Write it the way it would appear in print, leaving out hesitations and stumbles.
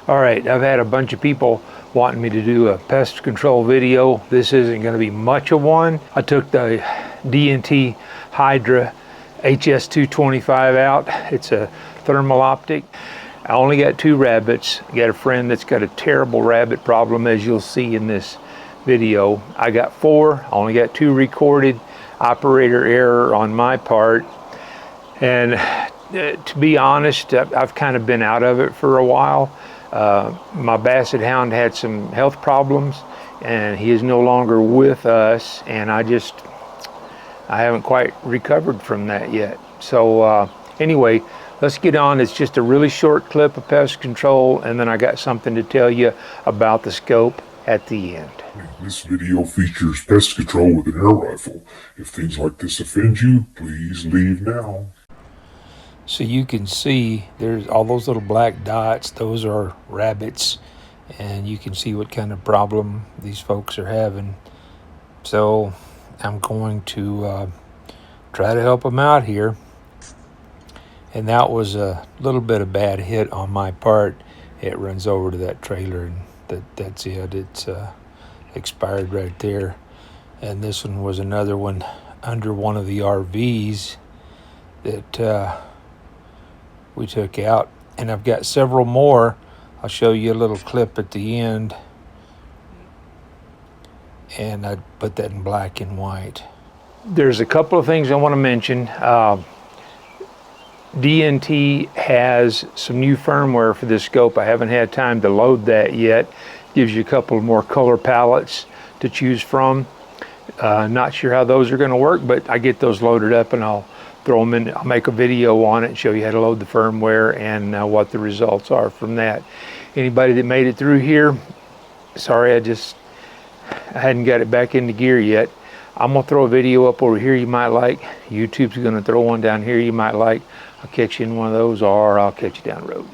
All right, I've had a bunch of people wanting me to do a pest control video. This isn't going to be much of one. I took the D&T Hydra HS-C22 out. It's a thermal optic. I only got 2 rabbits. I got a friend that's got a terrible rabbit problem, as you'll see in this video. I got 4, I only got 2 recorded. Operator error on my part. And to be honest, I've kind of been out of it for a while. My Basset Hound had some health problems and he is no longer with us, and I haven't quite recovered from that yet. So anyway, let's get on. It's just a really short clip of pest control, and then I got something to tell you about the scope at the end. This video features pest control with an air rifle. If things like this offend you, please leave now. So you can see there's all those little black dots. Those are rabbits, and you can see what kind of problem these folks are having. So I'm going to try to help them out here. And that was a little bit of bad hit on my part. It runs over to that trailer, and that's it. It's expired right there. And this one was another one under one of the RVs that we took out, and I've got several more. I'll show you a little clip at the end, and I put that in black and white. There's a couple of things I want to mention. D&T has some new firmware for this scope. I haven't had time to load that yet. Gives you a couple more color palettes to choose from. Not sure how those are going to work, but I get those loaded up and I'll throw them in. I'll make a video on it and show you how to load the firmware and what the results are from that. Anybody that made it through here, sorry, I hadn't got it back into gear yet. I'm gonna throw a video up over here you might like. YouTube's gonna throw one down here you might like. I'll catch you in one of those, or I'll catch you down the road.